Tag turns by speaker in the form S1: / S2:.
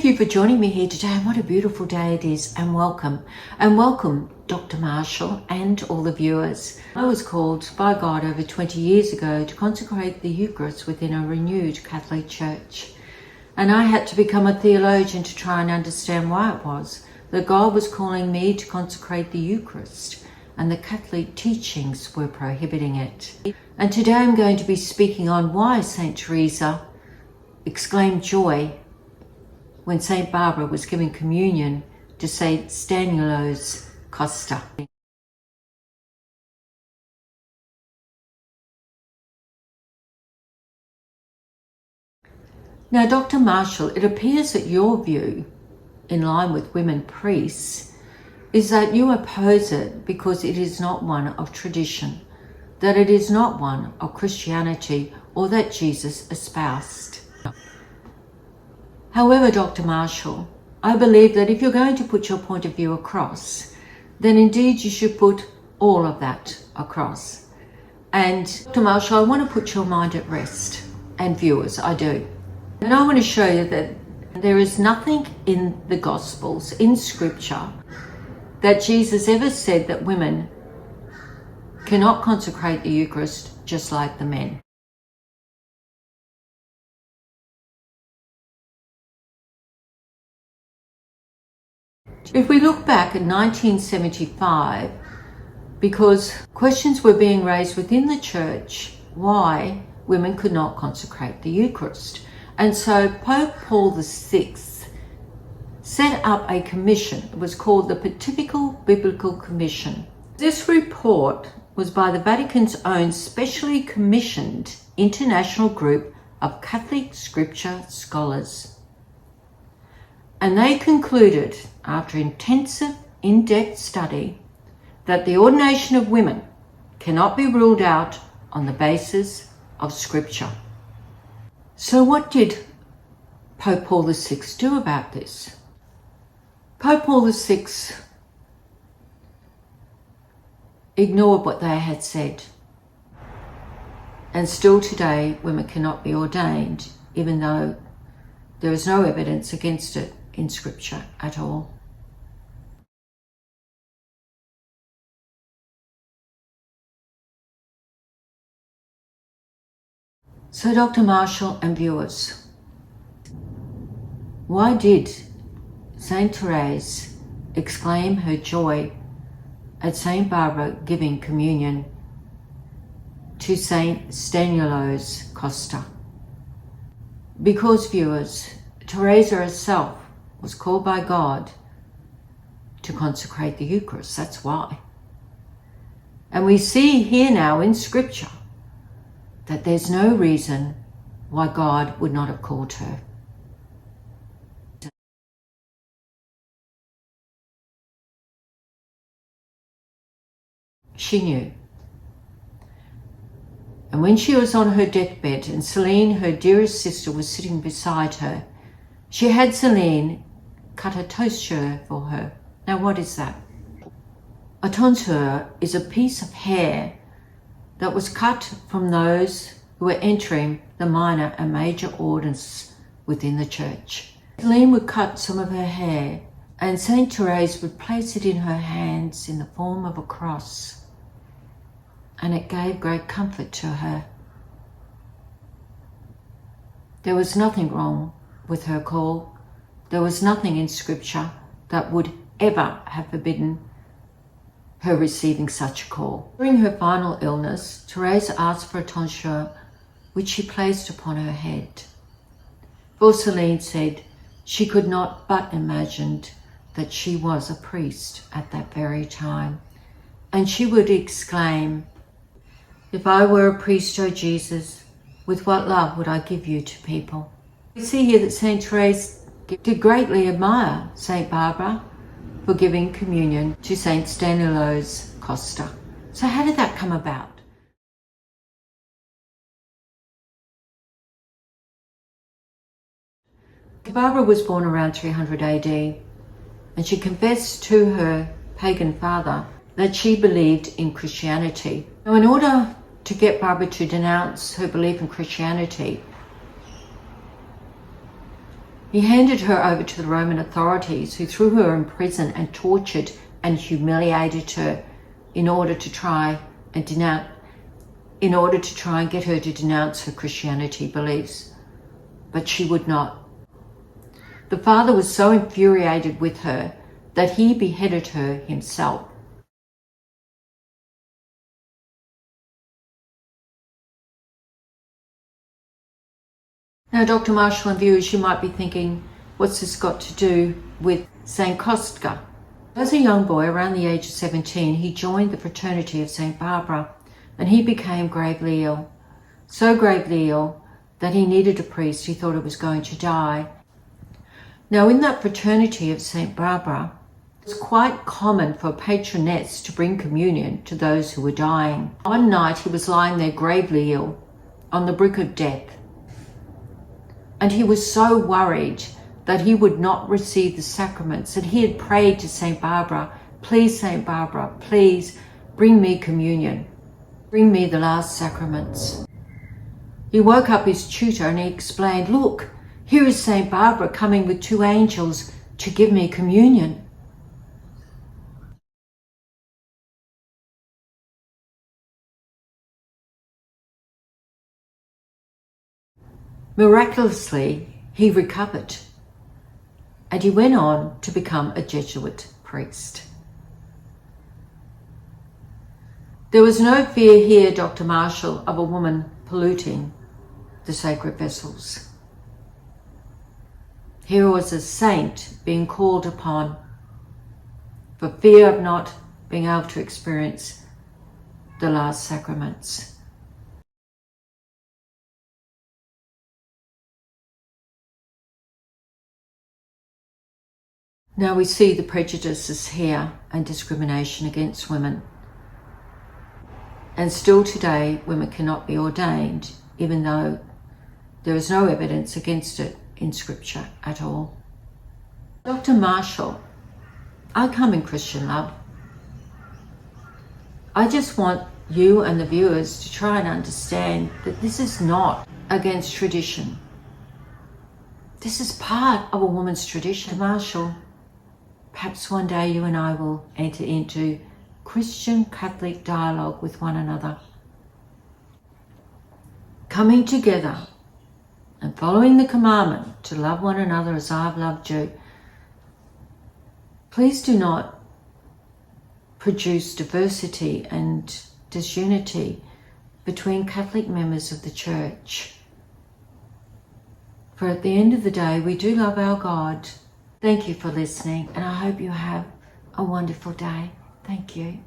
S1: Thank you for joining me here today, and what a beautiful day it is, and welcome. And welcome Dr. Marshall and all the viewers. I was called by God over 20 years ago to consecrate the Eucharist within a renewed Catholic Church. And I had to become a theologian to try and understand why it was that God was calling me to consecrate the Eucharist, and the Catholic teachings were prohibiting it. And today I'm going to be speaking on why St. Therese exclaimed joy when St. Barbara was giving communion to St. St.Kostka. Now, Dr. Marshall, it appears that your view, in line with women priests, is that you oppose it because it is not one of tradition, that it is not one of Christianity, or that Jesus espoused. However, Dr. Marshall, I believe that if you're going to put your point of view across, then indeed you should put all of that across. And Dr. Marshall, I want to put your mind at rest, and viewers, I do. And I want to show you that there is nothing in the Gospels, in Scripture, that Jesus ever said that women cannot consecrate the Eucharist just like the men. If we look back at 1975, because questions were being raised within the church why women could not consecrate the Eucharist. And so Pope Paul VI set up a commission. It was called the Pontifical Biblical Commission. This report was by the Vatican's own specially commissioned international group of Catholic scripture scholars. And they concluded, after intensive, in-depth study, that the ordination of women cannot be ruled out on the basis of Scripture. So what did Pope Paul VI do about this? Pope Paul VI ignored what they had said. And still today, women cannot be ordained, even though there is no evidence against it in Scripture at all. So Dr. Marshall and viewers, why did St. Therese exclaim her joy at St. Barbara giving communion to St. St.Kostka? Because, viewers, Teresa herself was called by God to consecrate the Eucharist. That's why. And we see here now in Scripture that there's no reason why God would not have called her. She knew. And when she was on her deathbed and Celine, her dearest sister, was sitting beside her, she had Celine cut a tonsure for her. Now what is that? A tonsure is a piece of hair that was cut from those who were entering the minor and major orders within the church. Celine would cut some of her hair, and St. Therese would place it in her hands in the form of a cross, and it gave great comfort to her. There was nothing wrong with her call. There was nothing in Scripture that would ever have forbidden her receiving such a call. During her final illness, Therese asked for a tonsure which she placed upon her head. For Celine said she could not but imagine that she was a priest at that very time, and she would exclaim, "If I were a priest, O Jesus, with what love would I give you to people?" We see here that St. Therese did greatly admire St. Barbara for giving communion to St. St.Kostka. So how did that come about? Barbara was born around 300 AD, and she confessed to her pagan father that she believed in Christianity. Now, in order to get Barbara to denounce her belief in Christianity, He handed her over to the Roman authorities, who threw her in prison and tortured and humiliated her in order to try and get her to denounce her Christianity beliefs. But she would not. The father was so infuriated with her that he beheaded her himself. Now, Dr. Marshall and viewers, you might be thinking, what's this got to do with St.Kostka? As a young boy, around the age of 17, he joined the fraternity of St. Barbara, and he became gravely ill. So gravely ill that he needed a priest. He thought he was going to die. Now, in that fraternity of St. Barbara, it's quite common for a patroness to bring communion to those who were dying. One night, he was lying there gravely ill, on the brink of death. And he was so worried that he would not receive the sacraments that he had prayed to St. Barbara, please, St. Barbara, please bring me communion. Bring me the last sacraments. He woke up his tutor and he explained, look, here is St. Barbara coming with 2 angels to give me communion. Miraculously, he recovered, and he went on to become a Jesuit priest. There was no fear here, Dr. Marshall, of a woman polluting the sacred vessels. Here was a saint being called upon for fear of not being able to experience the last sacraments. Now we see the prejudices here and discrimination against women. And still today, women cannot be ordained, even though there is no evidence against it in Scripture at all. Dr. Marshall, I come in Christian love. I just want you and the viewers to try and understand that this is not against tradition. This is part of a woman's tradition. Marshall, perhaps one day you and I will enter into Christian Catholic dialogue with one another. Coming together and following the commandment to love one another as I have loved you. Please do not produce diversity and disunity between Catholic members of the Church. For at the end of the day, we do love our God. Thank you for listening, and I hope you have a wonderful day. Thank you.